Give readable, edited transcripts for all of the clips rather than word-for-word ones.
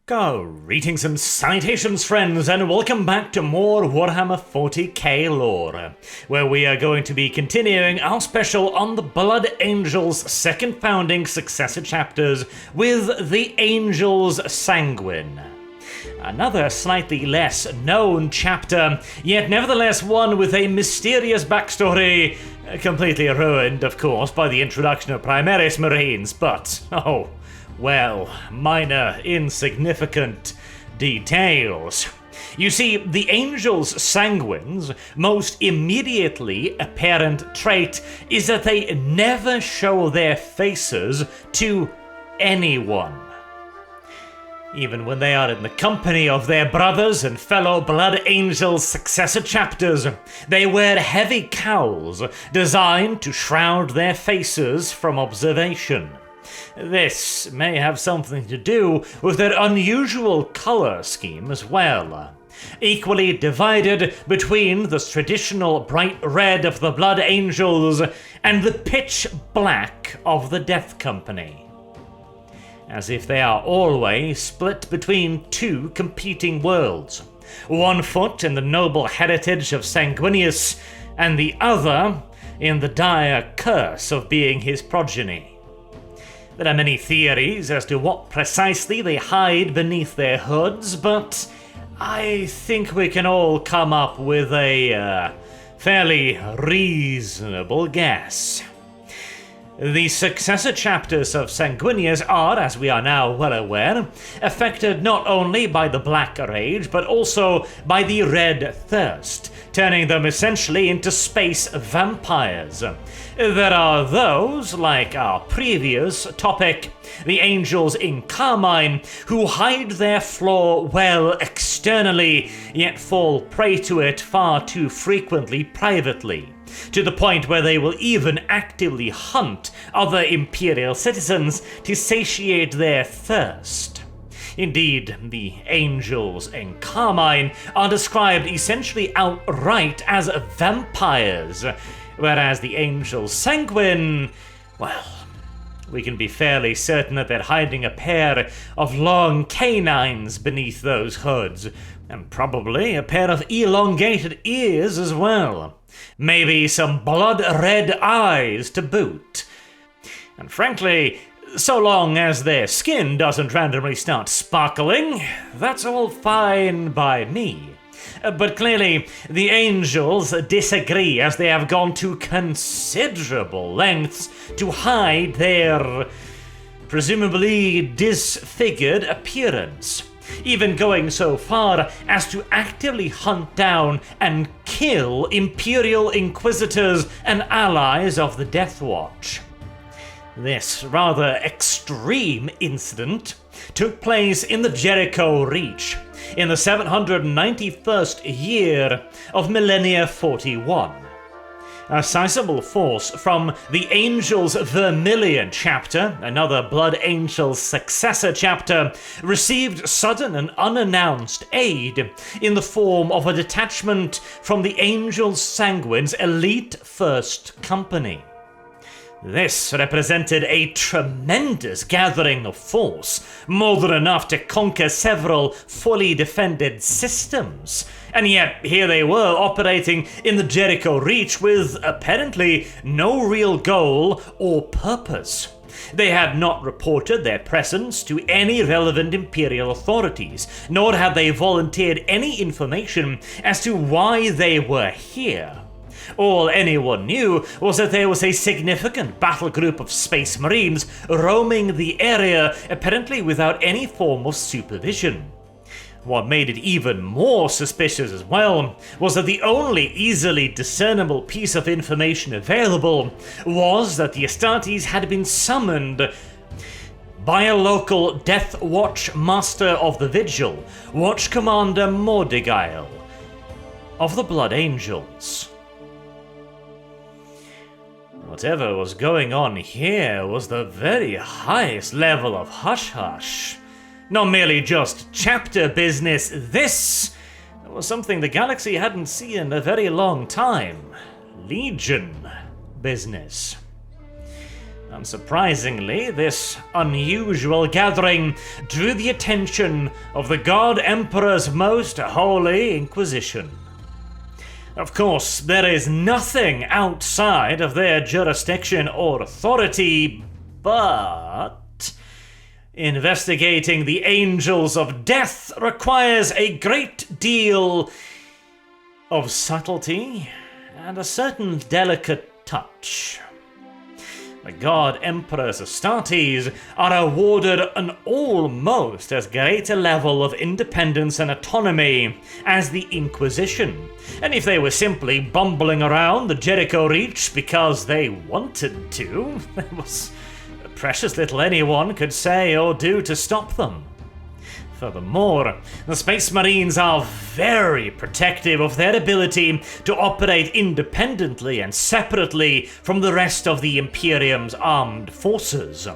Greetings and salutations, friends, and welcome back to more Warhammer 40k lore, where we are going to be continuing our special on the Blood Angels' second founding successor chapters with the Angels Sanguine. Another slightly less known chapter, yet nevertheless one with a mysterious backstory, completely ruined, of course, by the introduction of Primaris Marines, but, oh, well, minor, insignificant details. You see, the Angels Sanguine's most immediately apparent trait is that they never show their faces to anyone. Even when they are in the company of their brothers and fellow Blood Angels successor chapters, they wear heavy cowls designed to shroud their faces from observation. This may have something to do with their unusual color scheme as well, equally divided between the traditional bright red of the Blood Angels and the pitch black of the Death Company, as if they are always split between two competing worlds, one foot in the noble heritage of Sanguinius and the other in the dire curse of being his progeny. There are many theories as to what precisely they hide beneath their hoods, but I think we can all come up with a fairly reasonable guess. The successor chapters of Sanguinius are, as we are now well aware, affected not only by the Black Rage, but also by the Red Thirst, turning them essentially into space vampires. There are those, like our previous topic, the Angels in Carmine, who hide their flaw well externally, yet fall prey to it far too frequently privately, to the point where they will even actively hunt other Imperial citizens to satiate their thirst. Indeed, the Angels in Carmine are described essentially outright as vampires, whereas the Angels Sanguine, well, we can be fairly certain that they're hiding a pair of long canines beneath those hoods, and probably a pair of elongated ears as well. Maybe some blood-red eyes to boot. And frankly, so long as their skin doesn't randomly start sparkling, that's all fine by me. But clearly, the Angels disagree, as they have gone to considerable lengths to hide their presumably disfigured appearance, even going so far as to actively hunt down and kill Imperial Inquisitors and allies of the Death Watch. This rather extreme incident took place in the Jericho Reach in the 791st year of Millennia 41. A sizable force from the Angels Vermilion chapter, another Blood Angels successor chapter, received sudden and unannounced aid in the form of a detachment from the Angels Sanguine's elite First Company. This represented a tremendous gathering of force, more than enough to conquer several fully defended systems. And yet, here they were operating in the Jericho Reach with apparently no real goal or purpose. They had not reported their presence to any relevant Imperial authorities, nor had they volunteered any information as to why they were here. All anyone knew was that there was a significant battle group of Space Marines roaming the area, apparently without any form of supervision. What made it even more suspicious as well was that the only easily discernible piece of information available was that the Astartes had been summoned by a local Death Watch Master of the Vigil, Watch Commander Mordegail of the Blood Angels. Whatever was going on here was the very highest level of hush-hush. Not merely just chapter business, this was something the galaxy hadn't seen in a very long time. Legion business. Unsurprisingly, this unusual gathering drew the attention of the God Emperor's most holy Inquisition. Of course, there is nothing outside of their jurisdiction or authority, but investigating the Angels of Death requires a great deal of subtlety and a certain delicate touch. The God Emperors Astartes are awarded an almost as great a level of independence and autonomy as the Inquisition, and if they were simply bumbling around the Jericho Reach because they wanted to, there was precious little anyone could say or do to stop them. Furthermore, the Space Marines are very protective of their ability to operate independently and separately from the rest of the Imperium's armed forces.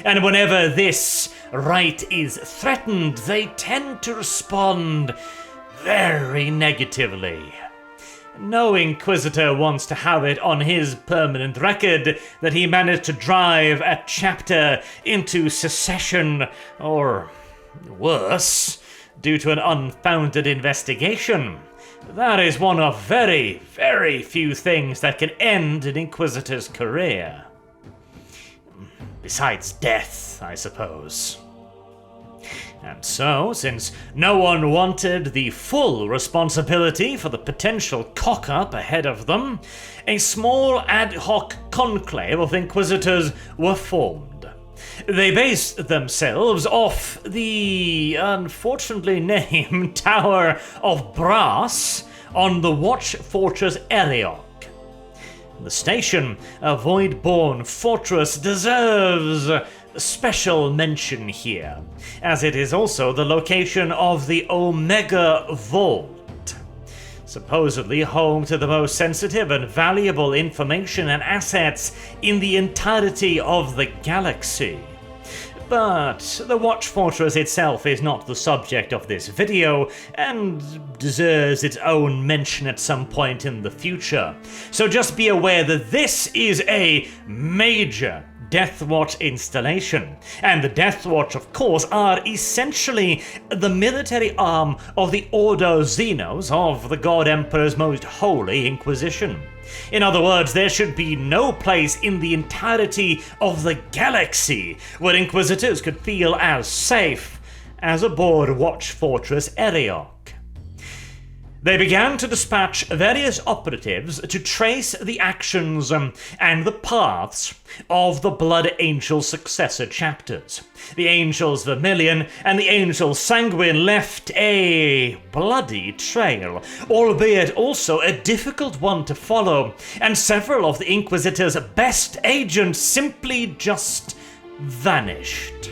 And whenever this right is threatened, they tend to respond very negatively. No Inquisitor wants to have it on his permanent record that he managed to drive a chapter into secession, or worse, due to an unfounded investigation. That is one of very, very few things that can end an Inquisitor's career. Besides death, I suppose. And so, since no one wanted the full responsibility for the potential cock-up ahead of them, a small ad hoc conclave of Inquisitors were formed. They based themselves off the unfortunately named Tower of Brass on the Watch Fortress Eriok. The station, a void-born fortress, deserves special mention here, as it is also the location of the Omega Vault, supposedly home to the most sensitive and valuable information and assets in the entirety of the galaxy. But the Watch Fortress itself is not the subject of this video, and deserves its own mention at some point in the future. So just be aware that this is a major Death Watch installation, and the Death Watch, of course, are essentially the military arm of the Ordo Xenos of the God Emperor's most holy Inquisition. In other words, there should be no place in the entirety of the galaxy where Inquisitors could feel as safe as aboard Watch Fortress Eriok. They began to dispatch various operatives to trace the actions and the paths of the Blood Angel successor chapters. The Angels Vermilion and the Angels Sanguine left a bloody trail, albeit also a difficult one to follow, and several of the Inquisitor's best agents simply just vanished.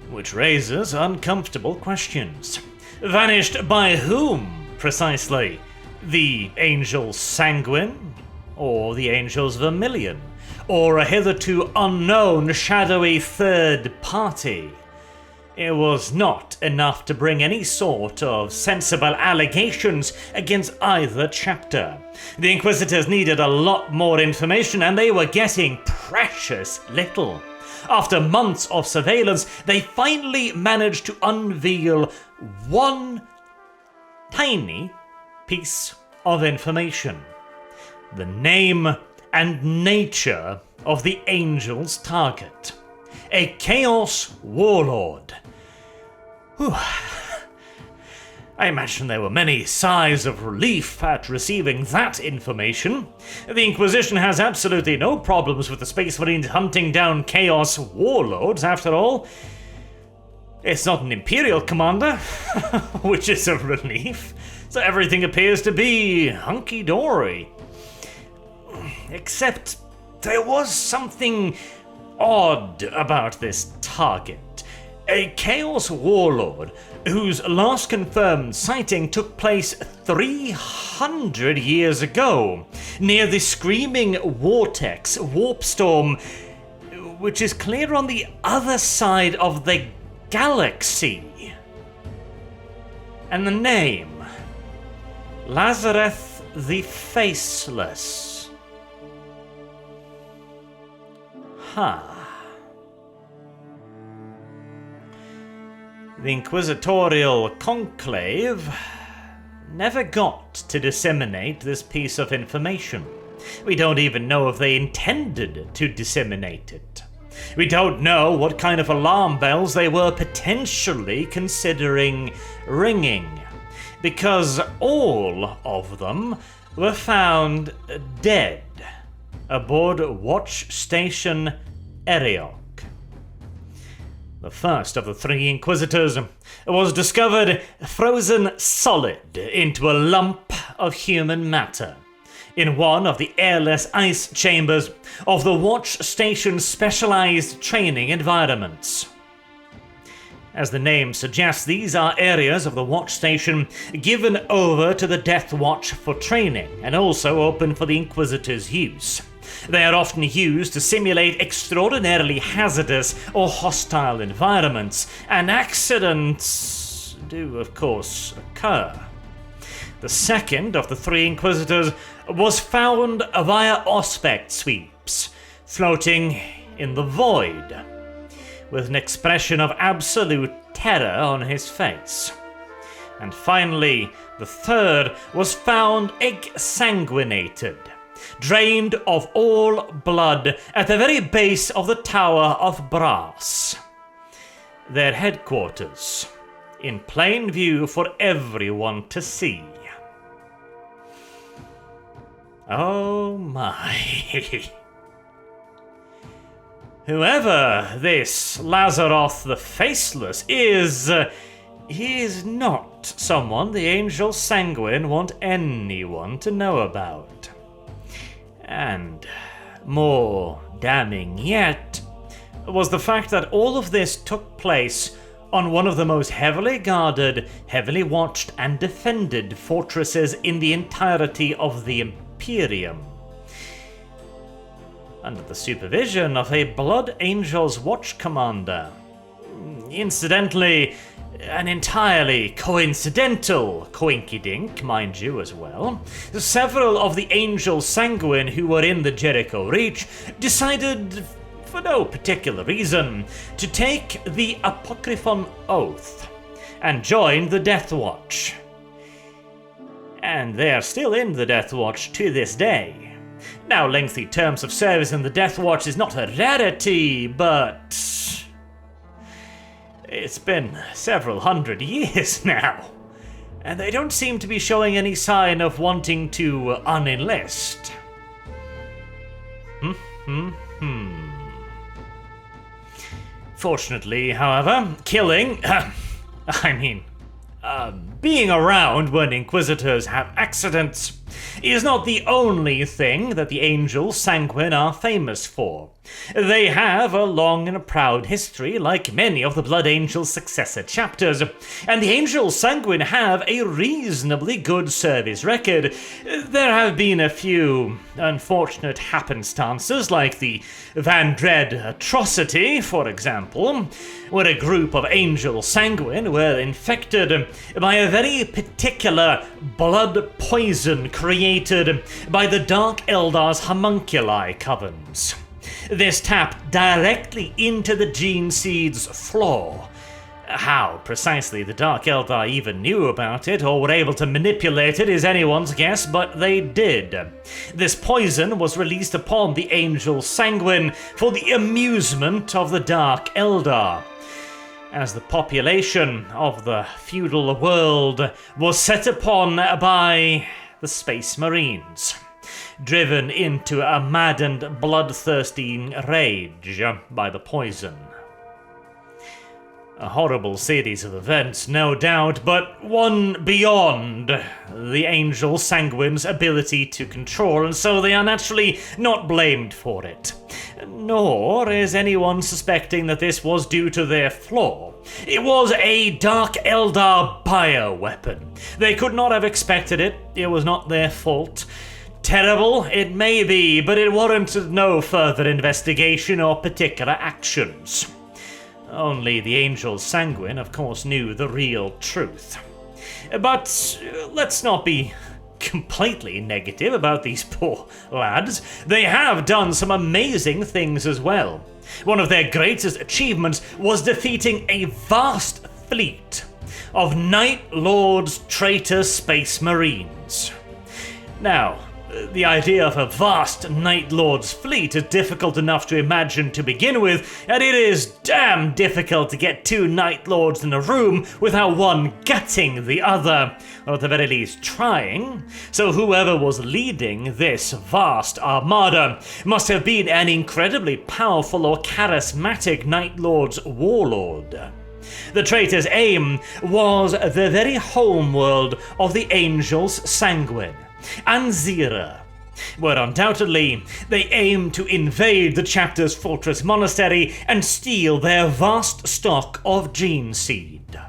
Which raises uncomfortable questions. Vanished by whom, precisely? The Angels Sanguine? Or the Angels Vermilion? Or a hitherto unknown shadowy third party? It was not enough to bring any sort of sensible allegations against either chapter. The Inquisitors needed a lot more information, and they were getting precious little. After months of surveillance, they finally managed to unveil one tiny piece of information: the name and nature of the Angel's target. A Chaos Warlord. Whew. I imagine there were many sighs of relief at receiving that information. The Inquisition has absolutely no problems with the Space Marines hunting down Chaos Warlords, after all. It's not an Imperial commander, which is a relief, so everything appears to be hunky-dory. Except there was something odd about this target. A Chaos Warlord whose last confirmed sighting took place 300 years ago, near the Screaming Vortex Warpstorm, which is clear on the other side of the galaxy. And the name: Lazareth the Faceless. The Inquisitorial Conclave never got to disseminate this piece of information. We don't even know if they intended to disseminate it. We don't know what kind of alarm bells they were potentially considering ringing, because all of them were found dead aboard Watch Station Eriok. The first of the three Inquisitors was discovered frozen solid into a lump of human matter in one of the airless ice chambers of the Watch Station's specialized training environments. As the name suggests, these are areas of the Watch Station given over to the Death Watch for training and also open for the Inquisitors' use. They are often used to simulate extraordinarily hazardous or hostile environments, and accidents do, of course, occur. The second of the three Inquisitors was found via Auspex sweeps, floating in the void, with an expression of absolute terror on his face. And finally, the third was found exsanguinated, drained of all blood at the very base of the Tower of Brass, their headquarters, in plain view for everyone to see. Oh my. Whoever this Lazaroth the Faceless is, he is not someone the Angel Sanguine want anyone to know about. And more damning yet was the fact that all of this took place on one of the most heavily guarded, heavily watched and defended fortresses in the entirety of the Imperium, under the supervision of a Blood Angels Watch Commander. Incidentally, an entirely coincidental coinkydink, mind you, as well. Several of the Angel Sanguine who were in the Jericho Reach decided, for no particular reason, to take the Apocryphon Oath and join the Death Watch. And they are still in the Death Watch to this day. Now, lengthy terms of service in the Death Watch is not a rarity, but it's been several hundred years now, and they don't seem to be showing any sign of wanting to unenlist. Fortunately, however, being around when Inquisitors have accidents is not the only thing that the Angels Sanguine are famous for. They have a long and proud history, like many of the Blood Angels' successor chapters, and the Angels Sanguine have a reasonably good service record. There have been a few unfortunate happenstances, like the Van Dread atrocity, for example, where a group of Angel Sanguine were infected by a very particular blood poison created by the Dark Eldar's homunculi covens. This tapped directly into the gene seed's flaw. How precisely the Dark Eldar even knew about it or were able to manipulate it is anyone's guess, but they did. This poison was released upon the Angel Sanguine for the amusement of the Dark Eldar, as the population of the feudal world was set upon by the Space Marines, driven into a maddened, bloodthirsty rage by the poison. A horrible series of events, no doubt, but one beyond the Angel Sanguine's ability to control, and so they are naturally not blamed for it. Nor is anyone suspecting that this was due to their flaw. It was a Dark Eldar bioweapon. They could not have expected it. It was not their fault. Terrible, it may be, but it warranted no further investigation or particular actions. Only the Angel Sanguine, of course, knew the real truth. But let's not be completely negative about these poor lads, they have done some amazing things as well. One of their greatest achievements was defeating a vast fleet of Night Lords traitor space marines. Now, the idea of a vast Night Lord's fleet is difficult enough to imagine to begin with, and it is damn difficult to get two Night Lords in a room without one gutting the other, or at the very least trying. So whoever was leading this vast armada must have been an incredibly powerful or charismatic Night Lord's warlord. The traitors' aim was the very homeworld of the angels Sanguine, Anzira, where undoubtedly they aimed to invade the chapter's fortress monastery and steal their vast stock of gene seed.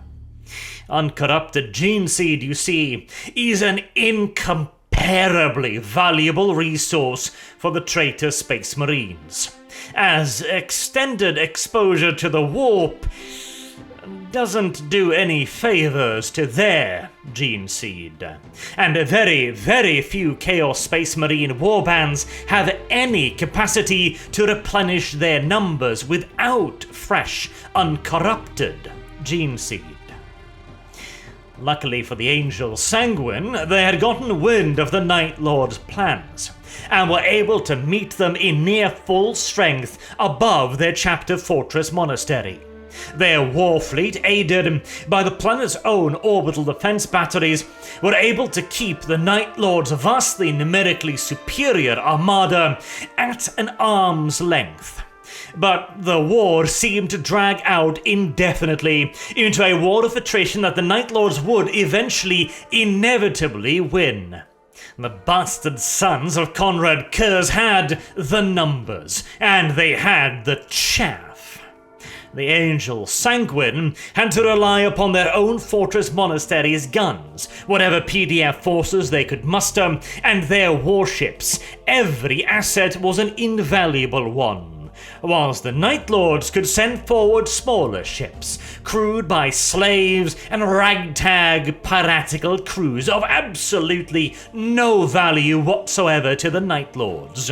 Uncorrupted gene seed, you see, is an incomparably valuable resource for the traitor space marines, as extended exposure to the warp doesn't do any favors to their gene seed, and very, very few Chaos Space Marine warbands have any capacity to replenish their numbers without fresh, uncorrupted gene seed. Luckily for the Angel Sanguine, they had gotten wind of the Night Lord's plans, and were able to meet them in near full strength above their chapter fortress monastery. Their war fleet, aided by the planet's own orbital defense batteries, were able to keep the Night Lord's vastly numerically superior armada at an arm's length. But the war seemed to drag out indefinitely into a war of attrition that the Night Lords would eventually inevitably win. The bastard sons of Conrad Kurz had the numbers, and they had the chaff. The Angel Sanguine had to rely upon their own fortress monastery's guns, whatever PDF forces they could muster, and their warships. Every asset was an invaluable one, whilst the Night Lords could send forward smaller ships, crewed by slaves and ragtag piratical crews of absolutely no value whatsoever to the Night Lords.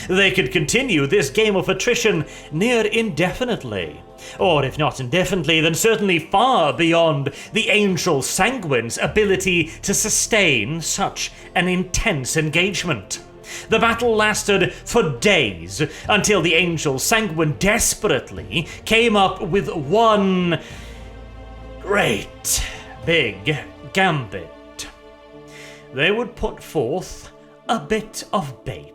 They could continue this game of attrition near indefinitely. Or if not indefinitely, then certainly far beyond the Angel Sanguine's ability to sustain such an intense engagement. The battle lasted for days, until the Angel Sanguine desperately came up with one great big gambit. They would put forth a bit of bait.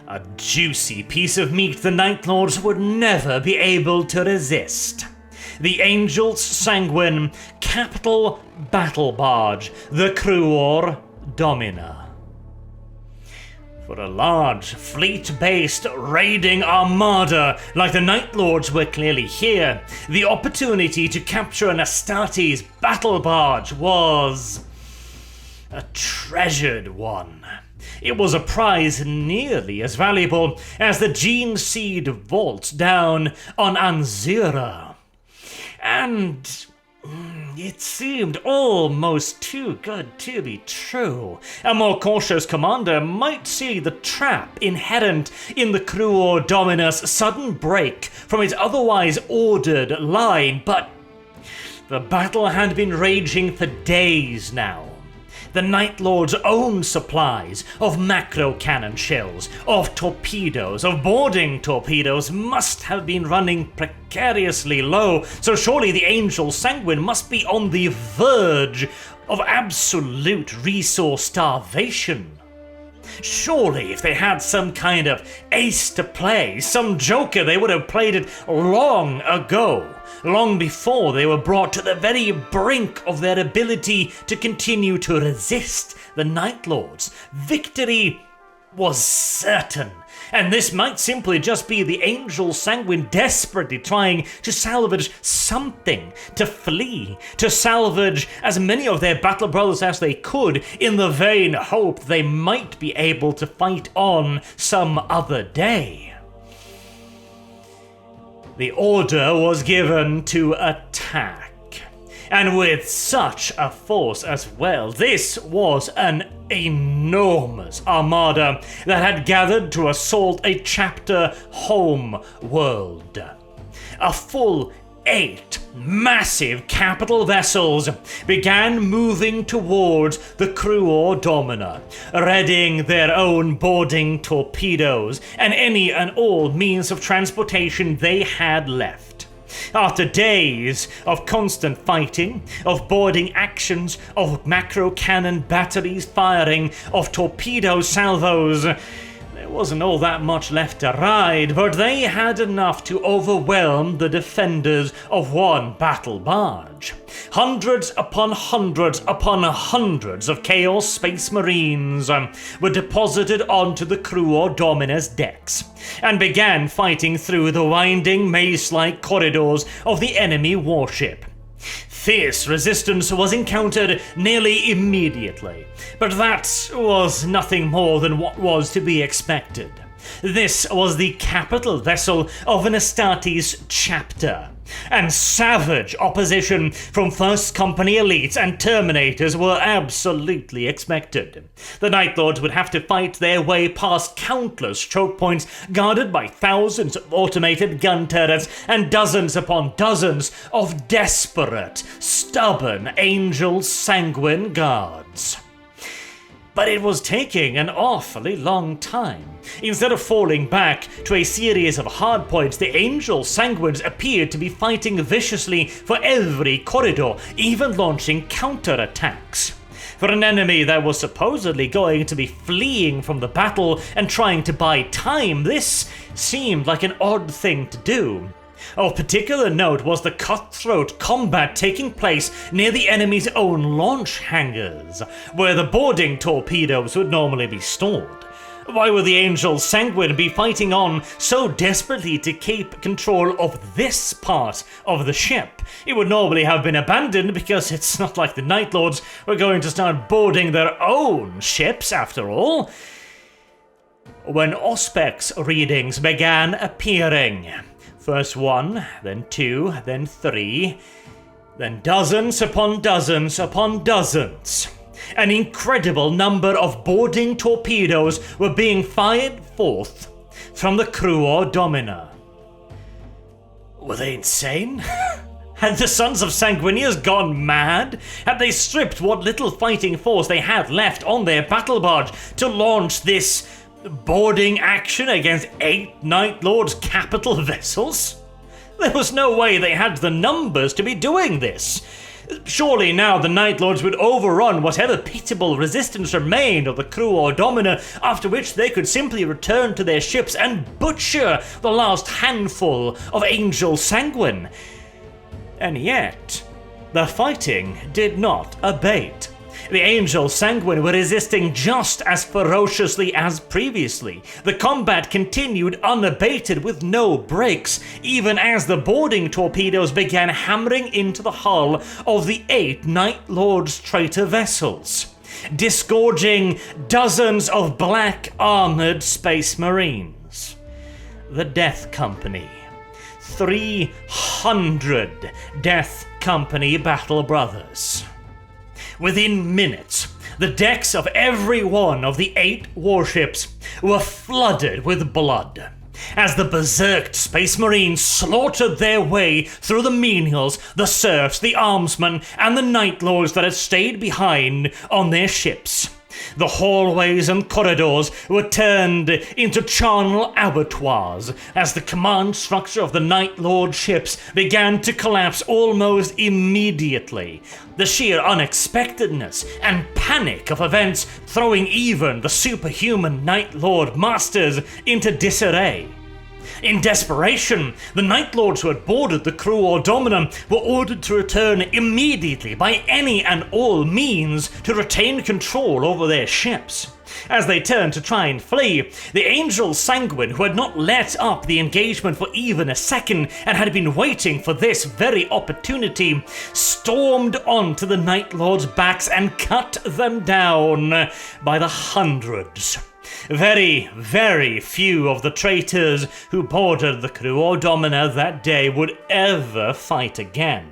A juicy piece of meat the Night Lords would never be able to resist. The Angels Sanguine capital battle barge, the Cruor Domina. For a large, fleet-based raiding armada like the Night Lords were clearly here, the opportunity to capture an Astartes battle barge was a treasured one. It was a prize nearly as valuable as the Gene Seed vault down on Anzira. And it seemed almost too good to be true. A more cautious commander might see the trap inherent in the Cruor Dominus' sudden break from its otherwise ordered line, but the battle had been raging for days now. The Night Lord's own supplies of macro cannon shells, of torpedoes, of boarding torpedoes must have been running precariously low, so surely the Angel Sanguine must be on the verge of absolute resource starvation. Surely, if they had some kind of ace to play, some joker, they would have played it long ago. Long before they were brought to the very brink of their ability to continue to resist the Night Lords. Victory was certain, and this might simply just be the Angel Sanguine desperately trying to salvage something, to flee, to salvage as many of their battle brothers as they could, in the vain hope they might be able to fight on some other day. The order was given to attack, And with such a force as well. This was an enormous armada that had gathered to assault a chapter home world. A full 8 massive capital vessels began moving towards the Cruor Domina, readying their own boarding torpedoes and any and all means of transportation they had left. After days of constant fighting, of boarding actions, of macro cannon batteries firing, of torpedo salvos, there wasn't all that much left to ride, but they had enough to overwhelm the defenders of one battle barge. Hundreds upon hundreds upon hundreds of Chaos Space Marines were deposited onto the Cruor Domina's decks, and began fighting through the winding maze-like corridors of the enemy warship. Fierce resistance was encountered nearly immediately, but that was nothing more than what was to be expected. This was the capital vessel of an Astartes chapter, and savage opposition from First Company elites and Terminators were absolutely expected. The Night Lords would have to fight their way past countless choke points guarded by thousands of automated gun turrets and dozens upon dozens of desperate, stubborn Angel Sanguine guards. But it was taking an awfully long time. Instead of falling back to a series of hardpoints, the Angel Sanguines appeared to be fighting viciously for every corridor, even launching counterattacks. For an enemy that was supposedly going to be fleeing from the battle and trying to buy time, this seemed like an odd thing to do. Of particular note was the cutthroat combat taking place near the enemy's own launch hangars, where the boarding torpedoes would normally be stored. Why would the Angel Sanguine be fighting on so desperately to keep control of this part of the ship? It would normally have been abandoned because it's not like the Night Lords were going to start boarding their own ships after all. When Auspex readings began appearing, first 1, then 2, then 3, then dozens upon dozens upon dozens. An incredible number of boarding torpedoes were being fired forth from the Cruor Domina. Were they insane? Had the Sons of Sanguinius gone mad? Had they stripped what little fighting force they had left on their battle barge to launch this boarding action against 8 Night Lords' capital vessels? There was no way they had the numbers to be doing this. Surely now the Night Lords would overrun whatever pitiable resistance remained of the Cruor Domina, after which they could simply return to their ships and butcher the last handful of Angel Sanguine. And yet, the fighting did not abate. The Angel Sanguine were resisting just as ferociously as previously. The combat continued unabated with no breaks, even as the boarding torpedoes began hammering into the hull of the 8 Night Lords traitor vessels, disgorging dozens of black armored space marines. The Death Company. 300 Death Company battle brothers. Within minutes, the decks of every one of the 8 warships were flooded with blood, as the berserked Space Marines slaughtered their way through the menials, the serfs, the armsmen, and the Night Lords that had stayed behind on their ships. The hallways and corridors were turned into charnel abattoirs as the command structure of the Night Lord ships began to collapse almost immediately. The sheer unexpectedness and panic of events throwing even the superhuman Night Lord masters into disarray. In desperation, the Night Lords who had boarded the Cruor Domina were ordered to return immediately by any and all means to retain control over their ships. As they turned to try and flee, the Angel Sanguine, who had not let up the engagement for even a second and had been waiting for this very opportunity, stormed onto the Night Lords' backs and cut them down by the hundreds. Very, very few of the traitors who boarded the Cruor Domina that day would ever fight again.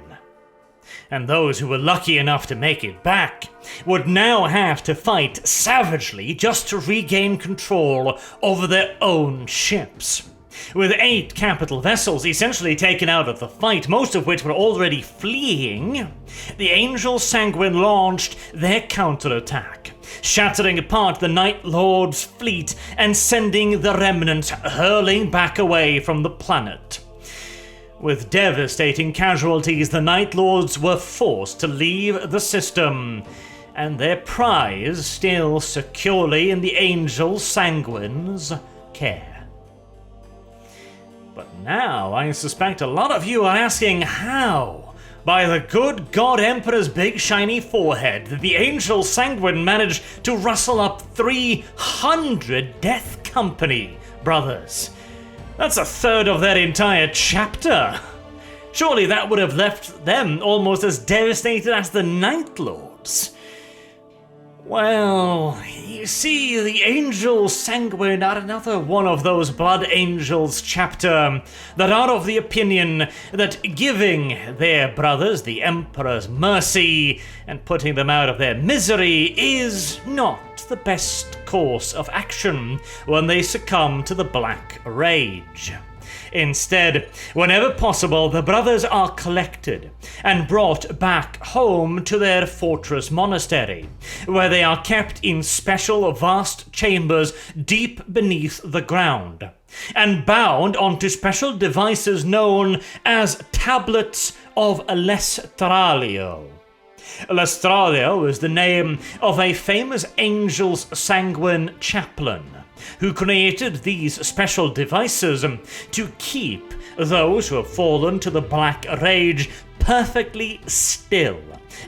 and those who were lucky enough to make it back would now have to fight savagely just to regain control over their own ships. With 8 capital vessels essentially taken out of the fight, most of which were already fleeing, the Angel Sanguine launched their counterattack, shattering apart the Night Lord's fleet and sending the remnants hurling back away from the planet. With devastating casualties, the Night Lords were forced to leave the system, and their prize still securely in the Angel Sanguine's care. But now I suspect a lot of you are asking how, by the good God Emperor's big shiny forehead, did the Angel Sanguine manage to rustle up 300 Death Company brothers? That's a third of their entire chapter. Surely that would have left them almost as devastated as the Night Lords. Well, you see, the Angel Sanguine are another one of those Blood Angels chapter that are of the opinion that giving their brothers the Emperor's mercy and putting them out of their misery is not the best course of action when they succumb to the Black Rage. Instead, whenever possible, the brothers are collected and brought back home to their fortress monastery, where they are kept in special vast chambers deep beneath the ground, and bound onto special devices known as Tablets of Lestralio. Lestralio is the name of a famous Angel's Sanguine chaplain who created these special devices to keep those who have fallen to the Black Rage perfectly still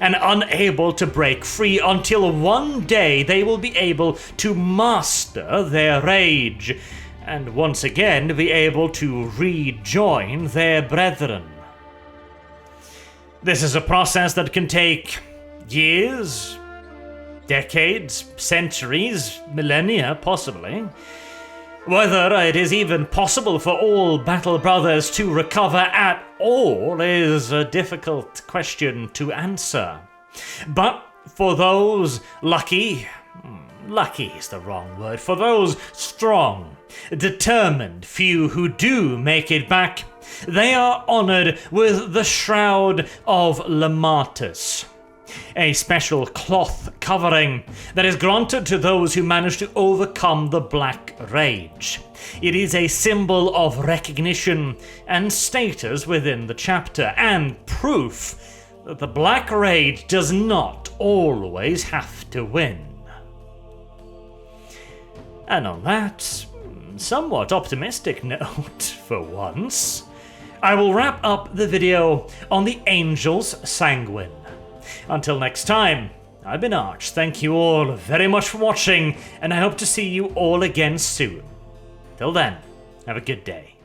and unable to break free until one day they will be able to master their rage and once again be able to rejoin their brethren. This is a process that can take years, decades, centuries, millennia, possibly. Whether it is even possible for all Battle Brothers to recover at all is a difficult question to answer. But for those lucky is the wrong word, for those strong, determined few who do make it back, they are honored with the Shroud of Lematus, a special cloth covering that is granted to those who manage to overcome the Black Rage. It is a symbol of recognition and status within the chapter, and proof that the Black Rage does not always have to win. And on that somewhat optimistic note, for once, I will wrap up the video on the Angel's Sanguine. Until next time, I've been Arch. Thank you all very much for watching, and I hope to see you all again soon. Till then, have a good day.